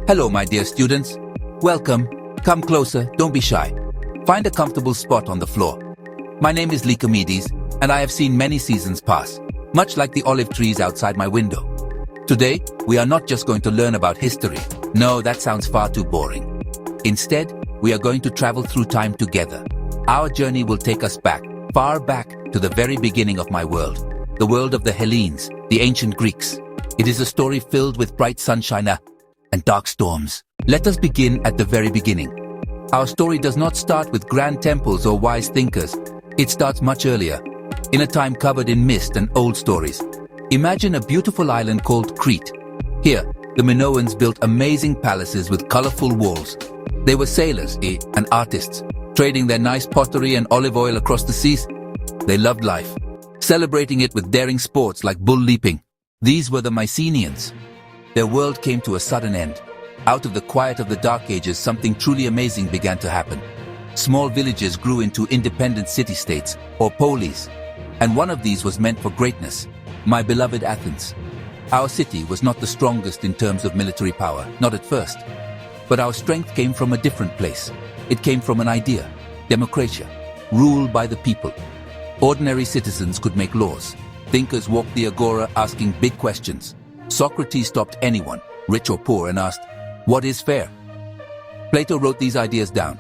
Hello, my dear students. Welcome. Come closer, don't be shy. Find a comfortable spot on the floor. My name is Lycomedes, and I have seen many seasons pass, much like the olive trees outside my window. Today, we are not just going to learn about history. No, that sounds far too boring. Instead, we are going to travel through time together. Our journey will take us back, far back, to the very beginning of my world. The world of the Hellenes, the ancient Greeks. It is a story filled with bright sunshine and dark storms. Let us begin at the very beginning. Our story does not start with grand temples or wise thinkers. It starts much earlier, in a time covered in mist and old stories. Imagine a beautiful island called Crete. Here, the Minoans built amazing palaces with colorful walls. They were sailors and artists, trading their nice pottery and olive oil across the seas. They loved life, celebrating it with daring sports like bull leaping. These were the Mycenaeans. Their world came to a sudden end. Out of the quiet of the Dark Ages, something truly amazing began to happen. Small villages grew into independent city-states, or polis, and one of these was meant for greatness, my beloved Athens. Our city was not the strongest in terms of military power, not at first. But our strength came from a different place. It came from an idea, democratia, rule by the people. Ordinary citizens could make laws. Thinkers walked the agora asking big questions. Socrates stopped anyone, rich or poor, and asked, "What is fair?" Plato wrote these ideas down.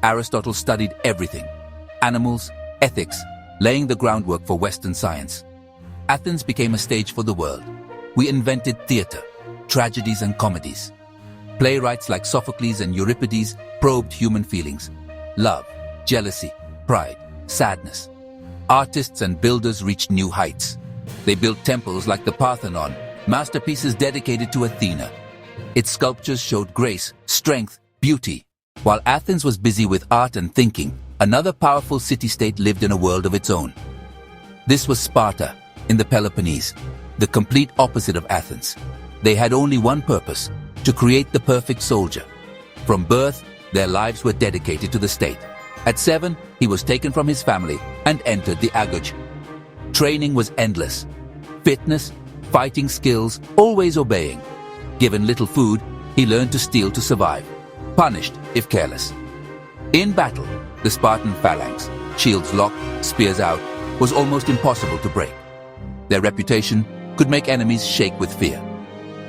Aristotle studied everything, animals, ethics, laying the groundwork for Western science. Athens became a stage for the world. We invented theater, tragedies and comedies. Playwrights like Sophocles and Euripides probed human feelings, love, jealousy, pride, sadness. Artists and builders reached new heights. They built temples like the Parthenon, masterpieces dedicated to Athena. Its sculptures showed grace, strength, beauty. While Athens was busy with art and thinking, another powerful city-state lived in a world of its own. This was Sparta, in the Peloponnese, the complete opposite of Athens. They had only one purpose, to create the perfect soldier. From birth, their lives were dedicated to the state. At 7, he was taken from his family and entered the agoge. Training was endless. Fitness, fighting skills, always obeying. Given little food, he learned to steal to survive. Punished if careless. In battle, the Spartan phalanx, shields locked, spears out, was almost impossible to break. Their reputation could make enemies shake with fear.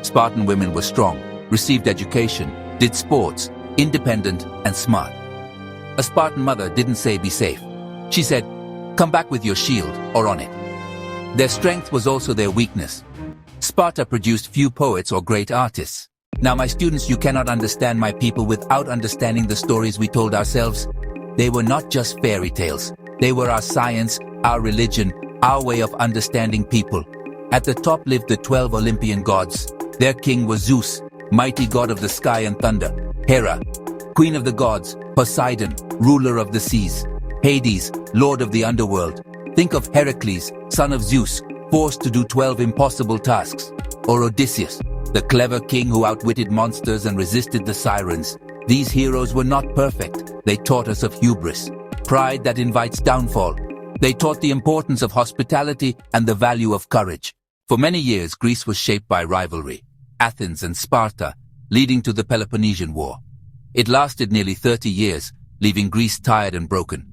Spartan women were strong, received education, did sports, independent and smart. A Spartan mother didn't say be safe. She said, "Come back with your shield or on it." Their strength was also their weakness. Sparta produced few poets or great artists. Now, my students, you cannot understand my people without understanding the stories we told ourselves. They were not just fairy tales. They were our science, our religion, our way of understanding people. At the top lived the 12 Olympian gods. Their king was Zeus, mighty god of the sky and thunder. Hera, queen of the gods. Poseidon, ruler of the seas. Hades, lord of the underworld. Think of Heracles, son of Zeus, forced to do 12 impossible tasks. Or Odysseus, the clever king who outwitted monsters and resisted the sirens. These heroes were not perfect. They taught us of hubris, pride that invites downfall. They taught the importance of hospitality and the value of courage. For many years, Greece was shaped by rivalry, Athens and Sparta, leading to the Peloponnesian War. It lasted nearly 30 years, leaving Greece tired and broken.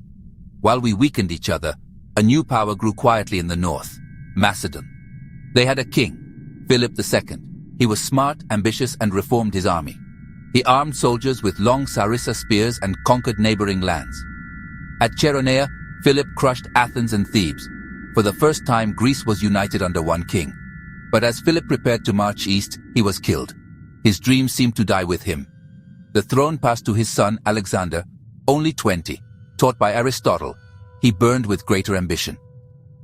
While we weakened each other, a new power grew quietly in the north, Macedon. They had a king, Philip II. He was smart, ambitious, and reformed his army. He armed soldiers with long sarissa spears and conquered neighboring lands. At Cheronea, Philip crushed Athens and Thebes. For the first time, Greece was united under one king. But as Philip prepared to march east, he was killed. His dreams seemed to die with him. The throne passed to his son, Alexander, only 20, taught by Aristotle. He burned with greater ambition.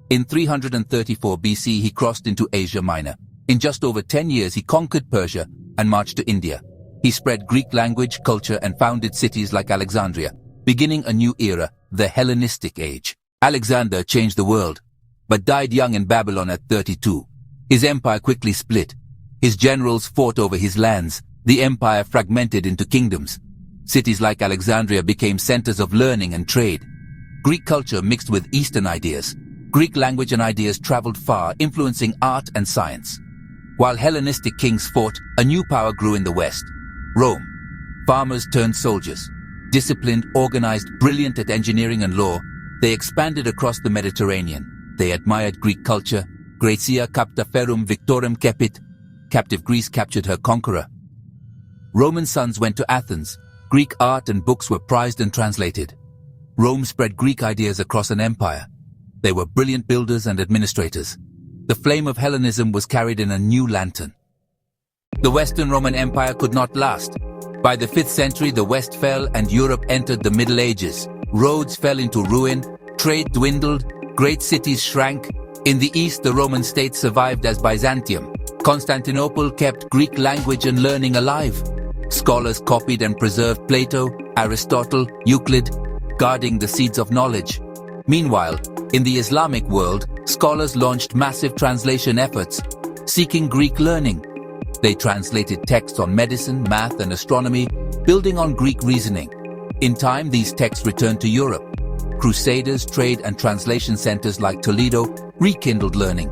In 334 BC, he crossed into Asia Minor. In just over 10 years, he conquered Persia and marched to India. He spread Greek language, culture, and founded cities like Alexandria, beginning a new era, the Hellenistic Age. Alexander changed the world, but died young in Babylon at 32. His empire quickly split. His generals fought over his lands. The empire fragmented into kingdoms. Cities like Alexandria became centers of learning and trade. Greek culture mixed with Eastern ideas. Greek language and ideas traveled far, influencing art and science. While Hellenistic kings fought, a new power grew in the West. Rome. Farmers turned soldiers. Disciplined, organized, brilliant at engineering and law, they expanded across the Mediterranean. They admired Greek culture. Graecia capta ferrum victorem cepit. Captive Greece captured her conqueror. Roman sons went to Athens. Greek art and books were prized and translated. Rome spread Greek ideas across an empire. They were brilliant builders and administrators. The flame of Hellenism was carried in a new lantern. The Western Roman Empire could not last. By the 5th century, the West fell and Europe entered the Middle Ages. Roads fell into ruin, trade dwindled, great cities shrank. In the East, the Roman state survived as Byzantium. Constantinople kept Greek language and learning alive. Scholars copied and preserved Plato, Aristotle, Euclid, guarding the seeds of knowledge. Meanwhile, in the Islamic world, scholars launched massive translation efforts, seeking Greek learning. They translated texts on medicine, math, and astronomy, building on Greek reasoning. In time, these texts returned to Europe. Crusaders, trade, and translation centers like Toledo rekindled learning.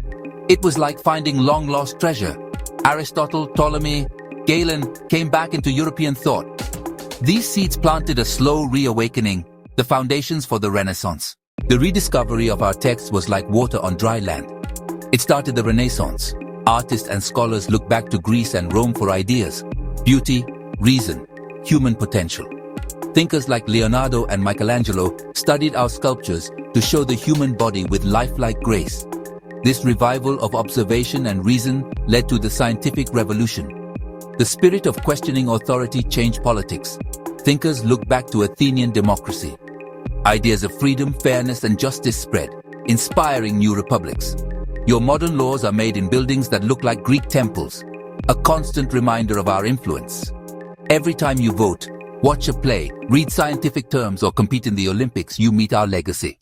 It was like finding long-lost treasure. Aristotle, Ptolemy, Galen came back into European thought. These seeds planted a slow reawakening, the foundations for the Renaissance. The rediscovery of our texts was like water on dry land. It started the Renaissance. Artists and scholars look back to Greece and Rome for ideas, beauty, reason, human potential. Thinkers like Leonardo and Michelangelo studied our sculptures to show the human body with lifelike grace. This revival of observation and reason led to the scientific revolution. The spirit of questioning authority changed politics. Thinkers look back to Athenian democracy. Ideas of freedom, fairness, and justice spread, inspiring new republics. Your modern laws are made in buildings that look like Greek temples, a constant reminder of our influence. Every time you vote, watch a play, read scientific terms, or compete in the Olympics, you meet our legacy.